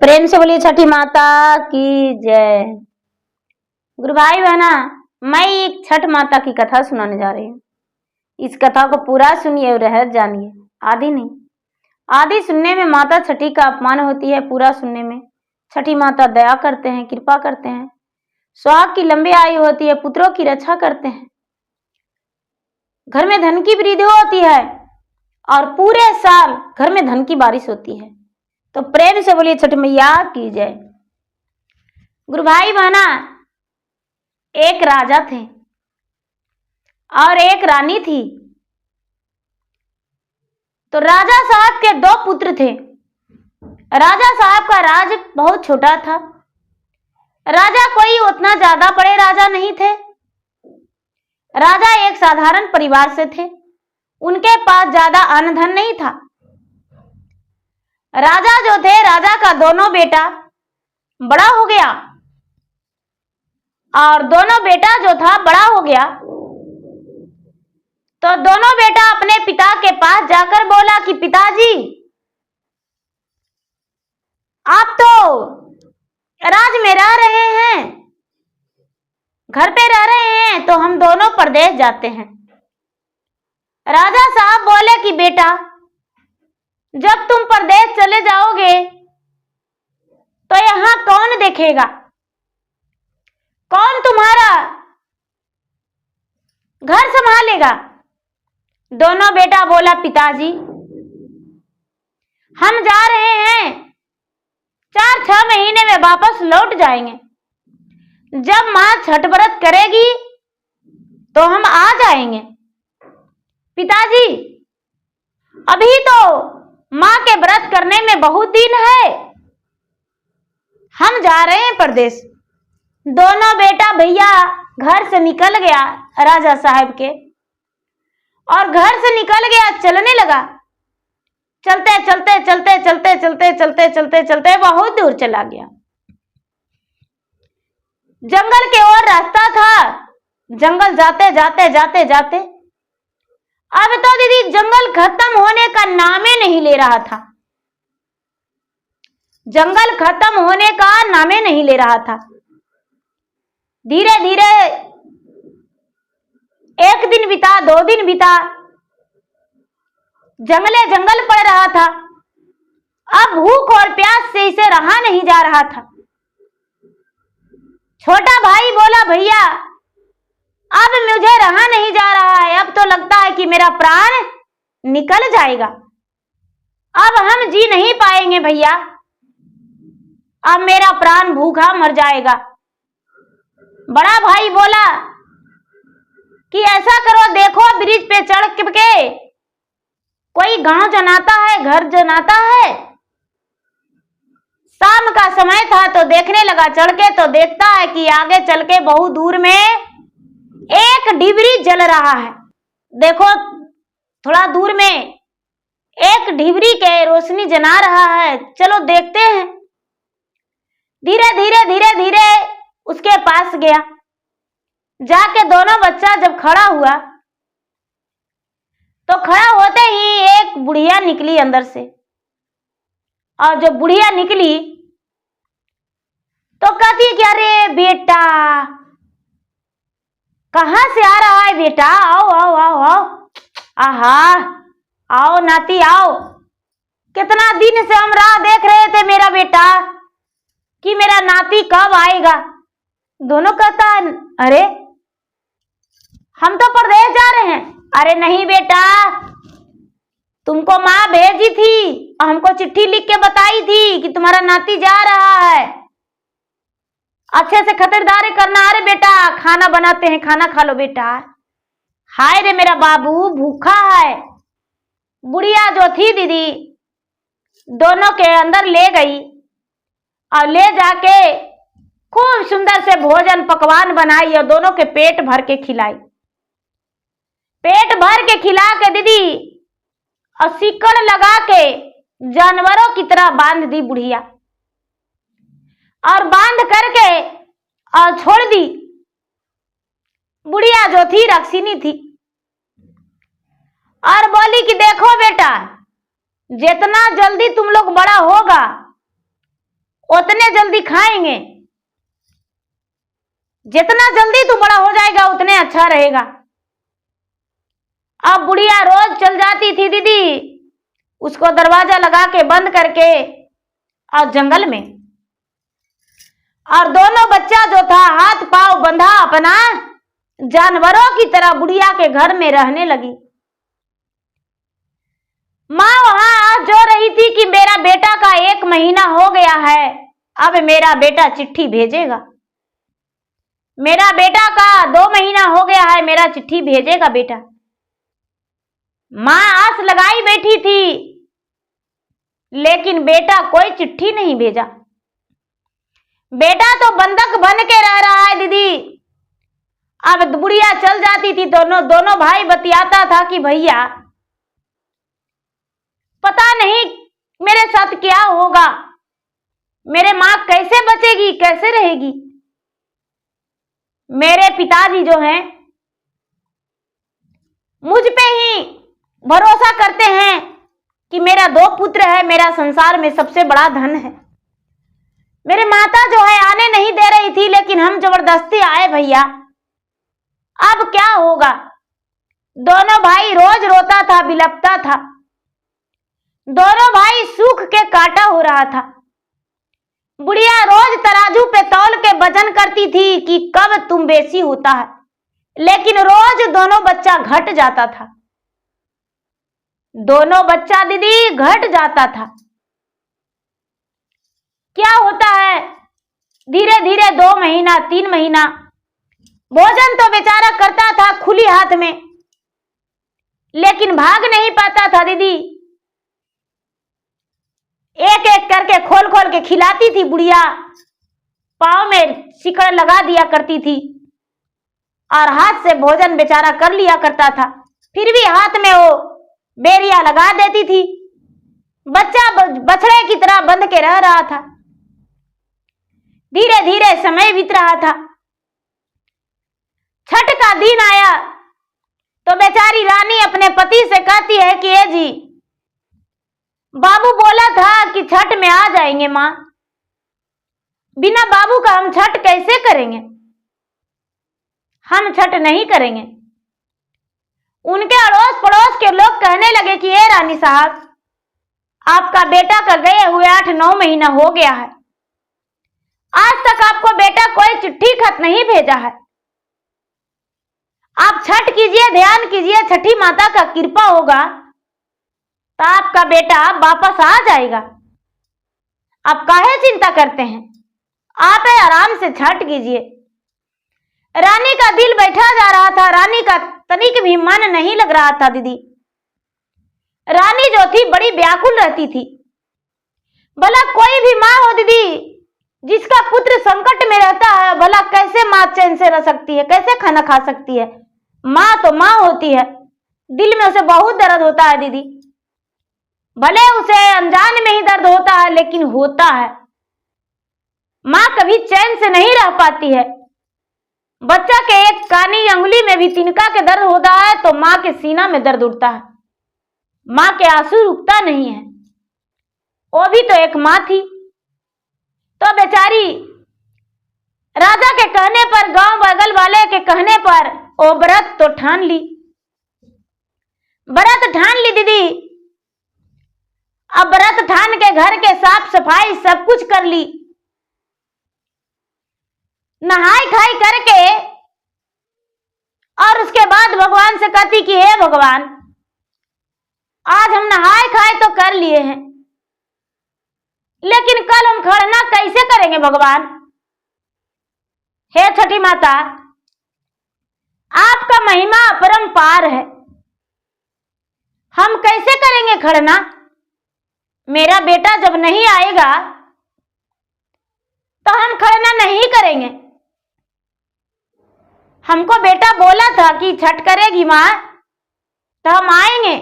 प्रेम से बोलिए छठी माता की जय। गुरु भाई बहना, मैं एक छठ माता की कथा सुनाने जा रही हूँ। इस कथा को पूरा सुनिए और रहस्य जानिए, आधी नहीं। आधी सुनने में माता छठी का अपमान होती है, पूरा सुनने में छठी माता दया करते हैं, कृपा करते हैं, सुहाग की लंबी आयु होती है, पुत्रों की रक्षा करते हैं, घर में धन की वृद्धि होती है और पूरे साल घर में धन की बारिश होती है। तो प्रेम से बोलिए छठ मैया की जय। गुरु भाई बहना, एक राजा थे और एक रानी थी। तो राजा साहब के दो पुत्र थे। राजा साहब का राज बहुत छोटा था। राजा कोई उतना ज्यादा बड़े राजा नहीं थे। राजा एक साधारण परिवार से थे। उनके पास ज्यादा अन्न धन नहीं था। राजा जो थे, राजा का दोनों बेटा बड़ा हो गया और दोनों बेटा जो था बड़ा हो गया तो दोनों बेटा अपने पिता के पास जाकर बोला कि पिताजी, आप तो राज में रह रहे हैं, घर पे रह रहे हैं, तो हम दोनों परदेश जाते हैं। राजा साहब बोले कि बेटा, जब तुम परदेश चले जाओगे तो यहां कौन देखेगा, कौन तुम्हारा घर संभालेगा। दोनों बेटा बोला पिताजी, हम जा रहे हैं, 4-6 महीने में वापस लौट जाएंगे। जब मां छठ व्रत करेगी तो हम आ जाएंगे। पिताजी, अभी तो मां के व्रत करने में बहुत दिन है, हम जा रहे हैं परदेश। दोनों बेटा भैया घर से निकल गया राजा साहब के, और घर से निकल गया, चलने लगा। चलते चलते चलते चलते चलते चलते चलते चलते बहुत दूर चला गया। जंगल के ओर रास्ता था। जंगल जाते जाते जाते जाते अब तो दीदी जंगल खत्म होने का नामे नहीं ले रहा था। जंगल खत्म होने का नामे नहीं ले रहा था। धीरे धीरे 1 दिन बीता, 2 दिन बीता, जंगले जंगल पड़ रहा था। अब भूख और प्यास से इसे रहा नहीं जा रहा था। छोटा भाई बोला, भैया अब मुझे रहा नहीं जा रहा है, अब तो लगता है कि मेरा प्राण निकल जाएगा, अब हम जी नहीं पाएंगे भैया, अब मेरा प्राण भूखा मर जाएगा। बड़ा भाई बोला कि ऐसा करो, देखो ब्रिज पे चढ़ के कोई गांव जनाता है, घर जनाता है। शाम का समय था तो देखने लगा, चढ़ के तो देखता है कि आगे चल के बहुत दूर में एक डिबरी जल रहा है। देखो थोड़ा दूर में एक डिबरी के रोशनी जना रहा है, चलो देखते हैं। धीरे धीरे धीरे धीरे उसके पास गया। जाके दोनों बच्चा जब खड़ा हुआ तो खड़ा होते ही एक बुढ़िया निकली अंदर से, और जब बुढ़िया निकली तो कहती कि अरे बेटा, कहां से आ रहा है बेटा, आओ आओ आओ आओ, आहा आओ नाती आओ, कितना दिन से हम राह देख रहे थे मेरा बेटा कि मेरा नाती कब आएगा। दोनों कहता है, अरे हम तो परदेश जा रहे हैं। अरे नहीं बेटा, तुमको माँ भेजी थी, हमको चिट्ठी लिख के बताई थी कि तुम्हारा नाती जा रहा है, अच्छे से खतिरदारी करना। अरे बेटा खाना बनाते हैं, खाना खा लो बेटा। हाय रे मेरा बाबू भूखा है। बुढ़िया जो थी दीदी, दोनों के अंदर ले गई और ले जाके खूब सुंदर से भोजन पकवान बनाई और दोनों के पेट भर के खिलाई। पेट भर के खिला के दीदी और सिकड़ लगा के जानवरों की तरह बांध दी बुढ़िया, और बांध करके और छोड़ दी। बुढ़िया जो थी रक्षिणी थी, और बोली कि देखो बेटा, जितना जल्दी तुम लोग बड़ा होगा उतने जल्दी खाएंगे। जितना जल्दी तू बड़ा हो जाएगा उतने अच्छा रहेगा। अब बुढ़िया रोज चल जाती थी दीदी, उसको दरवाजा लगा के बंद करके और जंगल में, और दोनों बच्चा जो था हाथ पांव बंधा अपना जानवरों की तरह बुढ़िया के घर में रहने लगी। माँ वहां जो रही थी कि मेरा बेटा का 1 महीना हो गया है, अब मेरा बेटा चिट्ठी भेजेगा। मेरा बेटा का 2 महीना हो गया है, मेरा चिट्ठी भेजेगा बेटा। माँ आस लगाई बैठी थी, लेकिन बेटा कोई चिट्ठी नहीं भेजा। बेटा तो बंधक बन के रह रहा है दीदी। अब बुढ़िया चल जाती थी, दोनों भाई बतियाता था कि भैया पता नहीं मेरे साथ क्या होगा, मेरे माँ कैसे बचेगी, कैसे रहेगी। मेरे पिताजी जो हैं मुझ पे ही भरोसा करते हैं कि मेरा 2 पुत्र है, मेरा संसार में सबसे बड़ा धन है। मेरी माता जो है आने नहीं दे रही थी, लेकिन हम जबरदस्ती आए भैया। अब क्या होगा। दोनों भाई रोज रोता था, बिलपता था। दोनों भाई सूख के काटा हो रहा था। बुढ़िया रोज तराजू पे तौल के वजन करती थी कि कब तुम बेसी होता है, लेकिन रोज दोनों बच्चा घट जाता था। दोनों बच्चा दीदी घट जाता था। क्या होता है, धीरे धीरे 2 महीना 3 महीना भोजन तो बेचारा करता था खुली हाथ में, लेकिन भाग नहीं पाता था दीदी। एक एक करके खोल खोल के खिलाती थी बुढ़िया, पाँव में सिकड़ लगा दिया करती थी और हाथ से भोजन बेचारा कर लिया करता था, फिर भी हाथ में वो बेरिया लगा देती थी। बच्चा बछड़े की तरह बंध के रह रहा था। धीरे धीरे समय बीत रहा था। छठ का दिन आया तो बेचारी रानी अपने पति से कहती है कि ए जी, बाबू बोला था कि छठ में आ जाएंगे माँ, बिना बाबू का हम छठ कैसे करेंगे, हम छठ नहीं करेंगे। उनके अड़ोस पड़ोस के लोग कहने लगे कि ए रानी साहब, आपका बेटा का गए हुए 8-9 महीना हो गया है, आज तक आपको बेटा कोई चिट्ठी खत नहीं भेजा है। आप छठ कीजिए, ध्यान कीजिए, छठी माता का कृपा होगा तो आपका बेटा वापस आ जाएगा। आप काहे चिंता करते हैं, आप आराम से छठ कीजिए। रानी का दिल बैठा जा रहा था, रानी का तनिक भी मन नहीं लग रहा था दीदी। रानी जो थी बड़ी व्याकुल रहती थी। भला कोई भी माँ हो दीदी, जिसका पुत्र संकट में रहता है, भला कैसे माँ चैन से रह सकती है, कैसे खाना खा सकती है। माँ तो माँ होती है, दिल में उसे बहुत दर्द होता है दीदी। भले उसे अनजान में ही दर्द होता है, लेकिन होता है। माँ कभी चैन से नहीं रह पाती है। बच्चा के एक कानी अंगुली में भी तिनका के दर्द होता है तो माँ के सीना में दर्द उठता है, माँ के आंसू रुकता नहीं है। वो भी तो एक माँ थी। तो बेचारी राजा के कहने पर, गांव बगल वाले के कहने पर वो व्रत तो ठान ली, व्रत ठान ली दीदी। अब व्रत ठान के घर के साफ सफाई सब कुछ कर ली, नहाई खाई करके, और उसके बाद भगवान से कहती कि हे भगवान, आज हम नहाए खाए तो कर लिए हैं, लेकिन कल हम खरना कैसे करेंगे भगवान। हे छठी माता, आपका महिमा अपरंपार है, हम कैसे करेंगे खरना। मेरा बेटा जब नहीं आएगा तो हम खरना नहीं करेंगे। हमको बेटा बोला था कि छठ करेगी माँ तो हम आएंगे।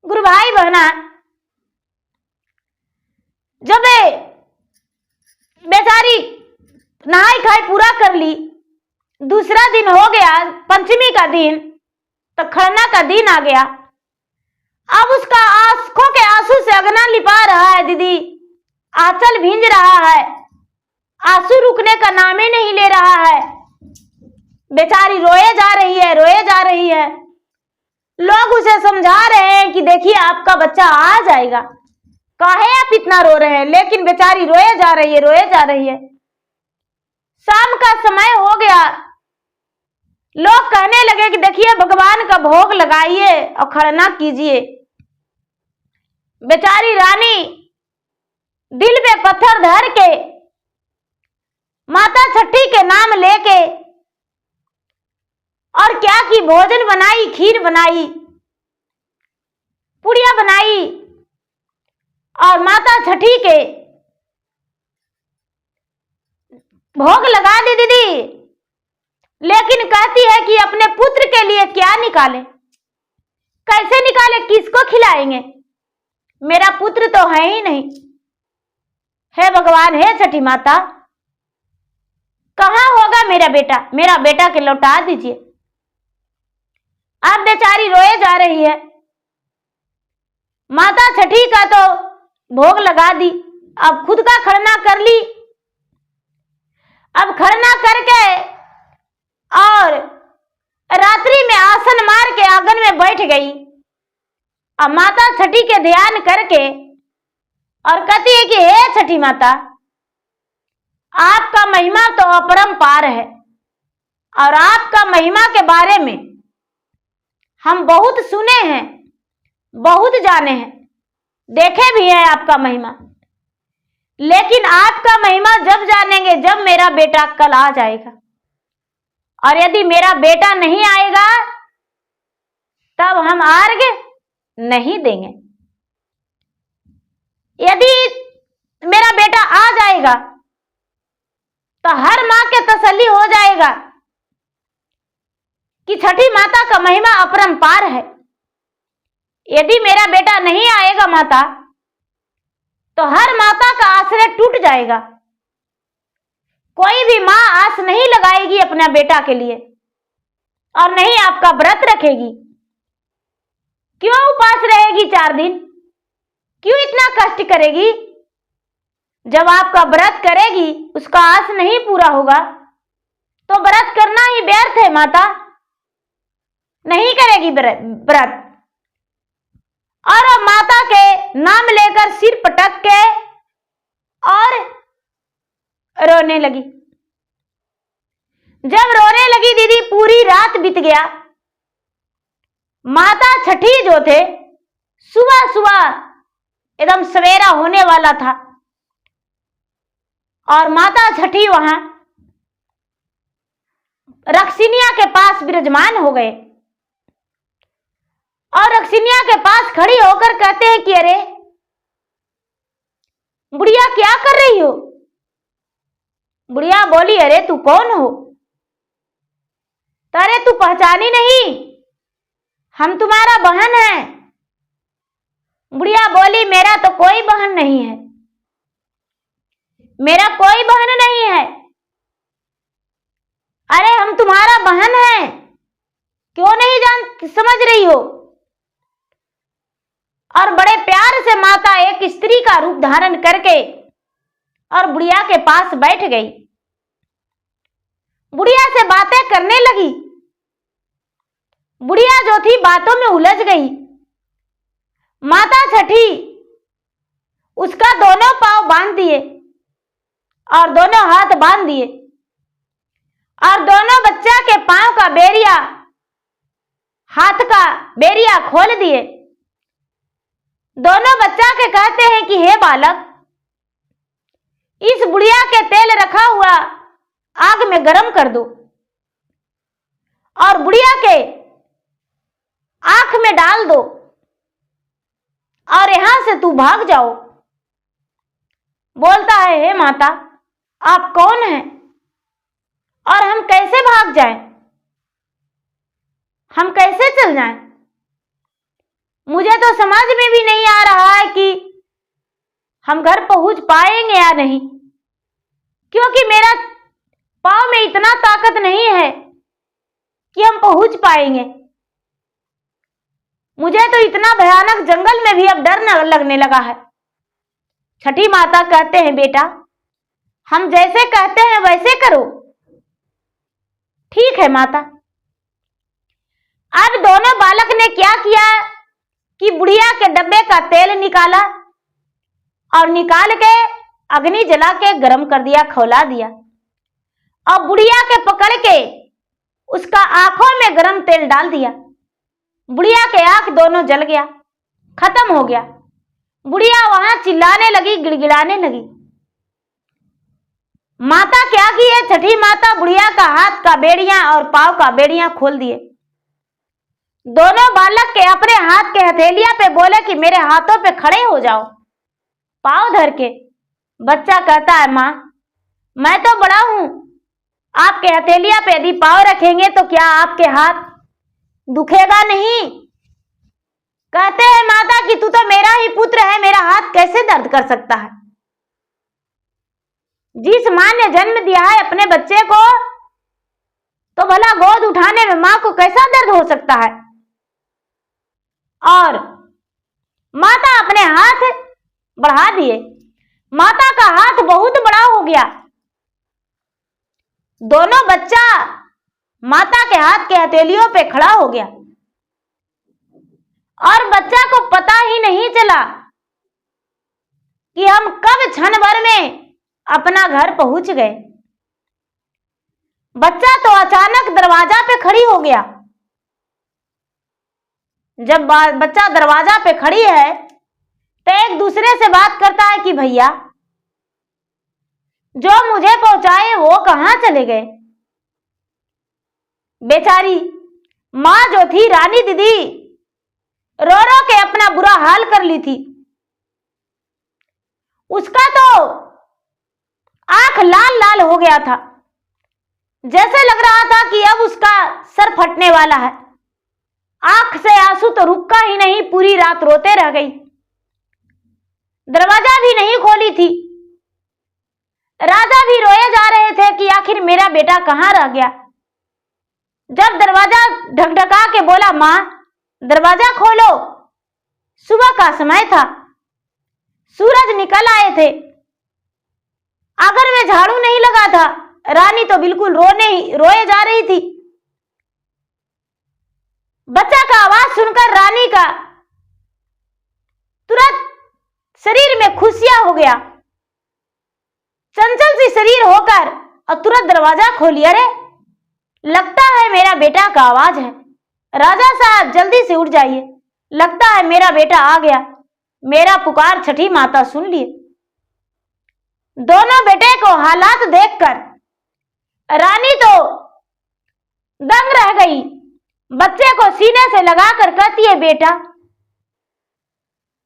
गुरु भाई बहना, जब बेचारी नहाई खाई पूरा कर ली, दूसरा दिन हो गया, पंचमी का दिन, तो खरना का दिन आ गया। अब उसका आंखों के आंसू से अगना लिपा रहा है दीदी आंचल भींज रहा है, आंसू रुकने का नाम ही नहीं ले रहा है। बेचारी रोए जा रही है, रोए जा रही है। लोग उसे समझा रहे हैं कि देखिए आपका बच्चा आ जाएगा, काहे आप इतना रो रहे हैं, लेकिन बेचारी रोए जा रही है, रोए जा रही है। शाम का समय हो गया, लोग कहने लगे कि देखिए भगवान का भोग लगाइए और खरना कीजिए। बेचारी रानी दिल पे पत्थर धर के माता छठी के नाम लेके और क्या की भोजन बनाई, खीर बनाई, पुड़िया बनाई और माता छठी के भोग लगा दी दीदी। लेकिन कहती है कि अपने पुत्र के लिए क्या निकाले, कैसे निकाले, किसको खिलाएंगे, मेरा पुत्र तो है ही नहीं। हे भगवान, हे छठी माता, कहां होगा मेरा बेटा के लौटा दीजिए। अब बेचारी रोए जा रही है। माता छठी का तो भोग लगा दी, अब खुद का खरना कर ली। अब खरना करके और रात्रि में आसन मार के आंगन में बैठ गई। अब माता छठी के ध्यान करके और कहती है कि हे छठी माता, आपका महिमा तो अपरंपार है और आपका महिमा के बारे में हम बहुत सुने हैं, बहुत जाने हैं, देखे भी हैं आपका महिमा। लेकिन आपका महिमा जब जानेंगे जब मेरा बेटा कल आ जाएगा, और यदि मेरा बेटा नहीं आएगा तब हम अर्घ्य नहीं देंगे। यदि मेरा बेटा आ जाएगा तो हर मां के तसल्ली हो जाएगा कि छठी माता का महिमा अपरंपार है। यदि मेरा बेटा नहीं आएगा माता, तो हर माता का आश्रय टूट जाएगा। कोई भी मां आस नहीं लगाएगी अपना बेटा के लिए और नहीं आपका व्रत रखेगी। क्यों उपास रहेगी 4 दिन, क्यों इतना कष्ट करेगी? जब आपका व्रत करेगी उसका आस नहीं पूरा होगा तो व्रत करना ही व्यर्थ है। माता नहीं करेगी व्रत, और अब माता के नाम लेकर सिर पटक के और रोने लगी। जब रोने लगी दीदी, पूरी रात बीत गया। माता छठी जो थे, सुबह सुबह एकदम सवेरा होने वाला था और माता छठी वहां रक्सिनिया के पास विराजमान हो गए और रक्सिनिया के पास खड़ी होकर कहते हैं कि अरे बुढ़िया क्या कर रही हो? बुढ़िया बोली, अरे तू कौन हो? अरे तू पहचानी नहीं, हम तुम्हारा बहन है। बुढ़िया बोली, मेरा तो कोई बहन नहीं है, मेरा कोई बहन नहीं है। अरे हम तुम्हारा बहन है, क्यों नहीं समझ रही हो? और बड़े प्यार से माता एक स्त्री का रूप धारण करके और बुढ़िया के पास बैठ गई। बुढ़िया से बातें करने लगी। बुढ़िया जो थी बातों में उलझ गई। माता छठी उसका दोनों पांव बांध दिए और दोनों हाथ बांध दिए और दोनों बच्चा के पांव का बेरिया, हाथ का बेरिया खोल दिए। दोनों बच्चा के कहते हैं कि हे बालक, इस बुढ़िया के तेल रखा हुआ आग में गरम कर दो और बुढ़िया के आंख में डाल दो और यहां से तू भाग जाओ। बोलता है, हे माता, आप कौन हैं और हम कैसे भाग जाएं? हम कैसे चल जाएं? मुझे तो समझ में भी नहीं आ रहा है कि हम घर पहुंच पाएंगे या नहीं, क्योंकि मेरा पांव में इतना ताकत नहीं है कि हम पहुंच पाएंगे। मुझे तो इतना भयानक जंगल में भी अब डर न लगने लगा है। छठी माता कहते हैं बेटा हम जैसे कहते हैं वैसे करो। ठीक है माता। अब दोनों बालक ने क्या किया कि बुढ़िया के डब्बे का तेल निकाला और निकाल के अग्नि जला के गर्म कर दिया, खौला दिया और बुढ़िया के पकड़ के उसका आंखों में गर्म तेल डाल दिया। बुढ़िया के आंख दोनों जल गया, खत्म हो गया। बुढ़िया वहां चिल्लाने लगी, गिड़गिड़ाने लगी। माता क्या की है छठी माता, बुढ़िया का हाथ का बेड़ियां और पांव का बेड़ियां खोल दिए। दोनों बालक के अपने हाथ के हथेलिया पे बोले कि मेरे हाथों पे खड़े हो जाओ, पांव धर के। बच्चा कहता है मां मैं तो बड़ा हूं, आपके हथेलिया पे यदि पांव रखेंगे तो क्या आपके हाथ दुखेगा नहीं? कहते हैं माता कि तू तो मेरा ही पुत्र है, मेरा हाथ कैसे दर्द कर सकता है? जिस मां ने जन्म दिया है अपने बच्चे को तो भला गोद उठाने में मां को कैसा दर्द हो सकता है? और माता अपने हाथ बढ़ा दिए। माता का हाथ बहुत बड़ा हो गया। दोनों बच्चा माता के हाथ के हथेलियों पे खड़ा हो गया और बच्चा को पता ही नहीं चला कि हम कब क्षण भर में अपना घर पहुंच गए। बच्चा तो अचानक दरवाजा पे खड़ी हो गया। जब बच्चा दरवाजा पे खड़ी है तो एक दूसरे से बात करता है कि भैया जो मुझे पहुंचाए वो कहां चले गए? बेचारी मां जो थी रानी दीदी रो रो के अपना बुरा हाल कर ली थी। उसका तो आंख लाल लाल हो गया था, जैसे लग रहा था कि अब उसका सर फटने वाला है। आंख से आंसू तो रुका ही नहीं, पूरी रात रोते रह गई। दरवाजा भी नहीं खोली थी। राजा भी रोए जा रहे थे कि आखिर मेरा बेटा कहां रह गया। जब दरवाजा ढकढका के बोला मां दरवाजा खोलो, सुबह का समय था, सूरज निकल आए थे। अगर में झाड़ू नहीं लगा था, रानी तो बिल्कुल रोए जा रही थी। बच्चा का आवाज सुनकर रानी का तुरंत शरीर में खुशियां हो गया, चंचल सी शरीर होकर और तुरंत दरवाजा खोली। अरे लगता है मेरा बेटा का आवाज है। राजा साहब जल्दी से उठ जाइए, लगता है मेरा बेटा आ गया, मेरा पुकार छठी माता सुन लिए। दोनों बेटे को हालात देखकर रानी तो दंग रह गई। बच्चे को सीने से लगाकर कहती है बेटा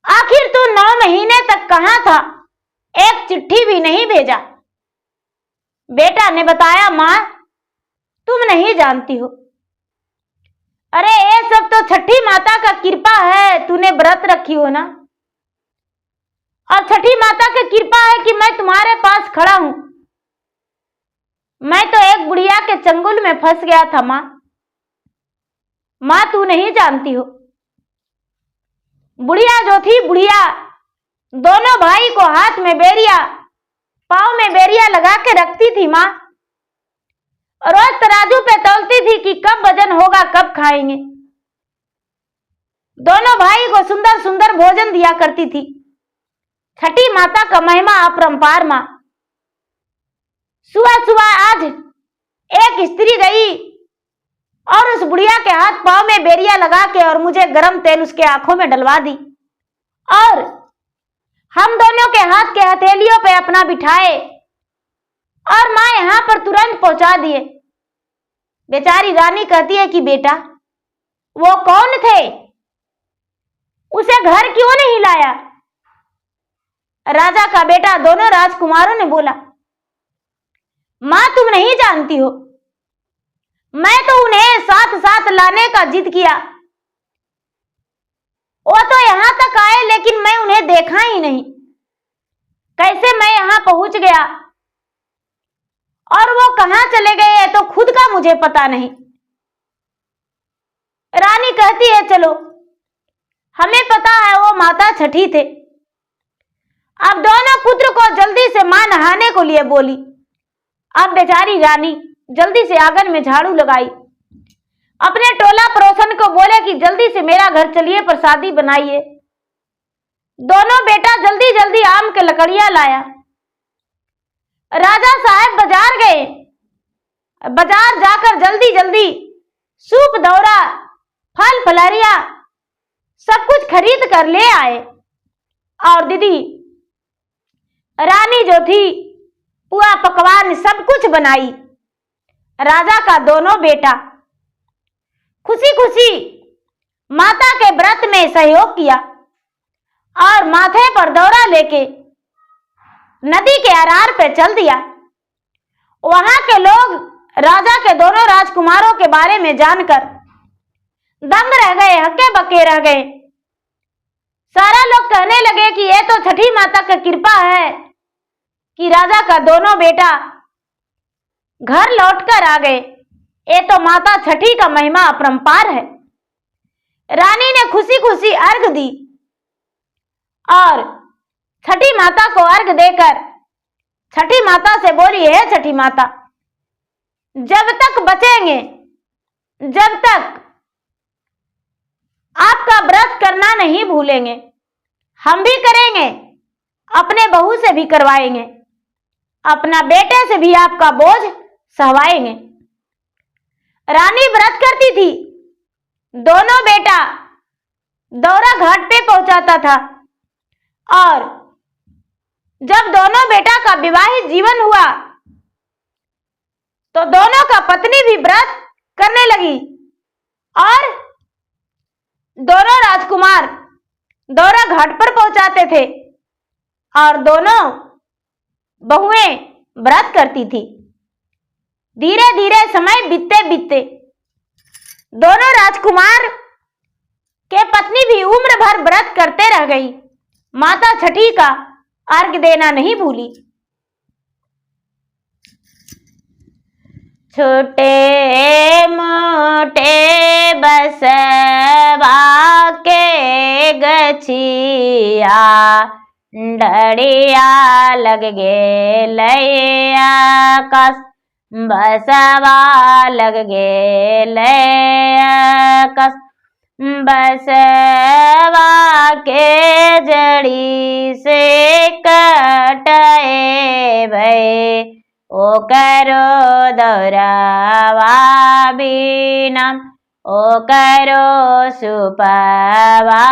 आखिर तू 9 महीने तक कहां था, एक चिट्ठी भी नहीं भेजा। बेटा ने बताया मां तुम नहीं जानती हो, अरे ये सब तो छठी माता का कृपा है, तूने व्रत रखी हो ना, और छठी माता की कृपा है कि मैं तुम्हारे पास खड़ा हूं। मैं तो एक बुढ़िया के चंगुल में फंस गया था मां, मां तू नहीं जानती हो। बुढ़िया जो थी, बुढ़िया दोनों भाई को हाथ में बेरिया, पांव में बेरिया लगा के रखती थी मां, रोज तराजू पे तौलती थी कि कब वजन होगा, कब खाएंगे। दोनों भाई को सुंदर सुंदर भोजन दिया करती थी। छठी माता का महिमा अपरंपार मां। सुबह सुबह आज एक स्त्री गई और उस बुढ़िया के हाथ पांव में बेरिया लगा के और मुझे गरम तेल उसके आंखों में डलवा दी और हम दोनों के हाथ के हथेलियों पे अपना बिठाए और मां यहां पर तुरंत पहुंचा दिए। बेचारी रानी कहती है कि बेटा वो कौन थे, उसे घर क्यों नहीं लाया? राजा का बेटा दोनों राजकुमारों ने बोला मां तुम नहीं जानती हो, मैं तो उन्हें साथ साथ लाने का जिद किया, वो तो यहां तक आए लेकिन मैं उन्हें देखा ही नहीं। कैसे मैं यहां पहुंच गया और वो कहां चले गए तो खुद का मुझे पता नहीं। रानी कहती है चलो, हमें पता है वो माता छठी थे, अब दोनों पुत्र को जल्दी से मां नहाने को लिए बोली। अब बेचारी रानी जल्दी से आंगन में झाड़ू लगाई, अपने टोला पड़ोसन को बोले कि जल्दी से मेरा घर चलिए, प्रसादी बनाइए। दोनों बेटा जल्दी जल्दी आम के लकड़ियां लाया। राजा साहब बाजार गए। बाजार जाकर जल्दी जल्दी सूप, दौरा, फल फलहरिया सब कुछ खरीद कर ले आए। और दीदी रानी जो थी पुआ पकवान सब कुछ बनाई। राजा का दोनों बेटा खुशी खुशी माता के व्रत में सहयोग किया और माथे पर दौरा लेके नदी के अरार पे चल दिया। वहां के लोग राजा के दोनों राजकुमारों के बारे में जानकर दंग रह गए, हक्के बक्के रह गए। सारा लोग कहने लगे कि ये तो छठी माता की कृपा है कि राजा का दोनों बेटा घर लौटकर आ गए। ये तो माता छठी का महिमा अपरंपार है। रानी ने खुशी खुशी अर्घ दी और छठी माता को अर्घ देकर छठी माता से बोली, हे छठी माता, जब तक बचेंगे, जब तक आपका व्रत करना नहीं भूलेंगे, हम भी करेंगे, अपने बहू से भी करवाएंगे, अपना बेटे से भी आपका बोझ सहवाएंगे। रानी व्रत करती थी। दोनों बेटा दौरा घाट पे पहुंचाता था और जब दोनों बेटा का विवाहित जीवन हुआ तो दोनों का पत्नी भी व्रत करने लगी और दोनों राजकुमार दौरा घाट पर पहुंचाते थे और दोनों बहुएं व्रत करती थी। धीरे धीरे समय बीतते बीतते दोनों राजकुमार के पत्नी भी उम्र भर व्रत करते रह गई। माता छठी का अर्घ देना नहीं भूली। छोटे मोटे बसवा के गछिया डड़िया लग गे लैया कस, बसवा लग गे लैया कस, बसवा के जड़ी से कटाए भय, ओ करो दौरावा बीनम, ओ करो सुपवा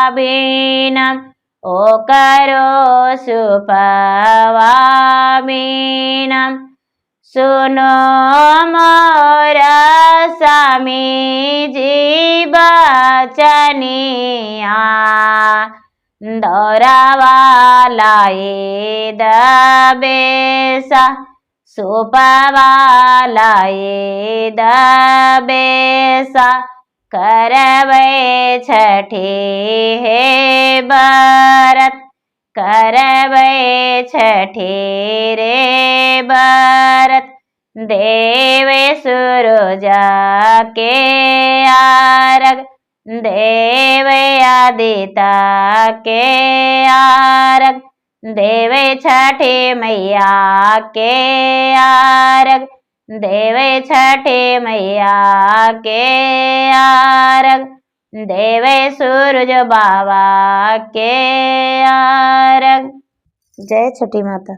बीनम, ओ करो सुपवा बीनम। सुनो मोरा स्वामी जी बचनिया, दौरावा लाए दबेसा, सुपवा लाए दबेसा, करबै छठी हे बरत, करबै छठी रे बरत, देवे सूरज के आरग, देवे आदित्य के आरग, देवे छठी मैया के आरग, देवे छठी मैया के आरग, देवे सूरज बाबा के आरग। जय छठी माता।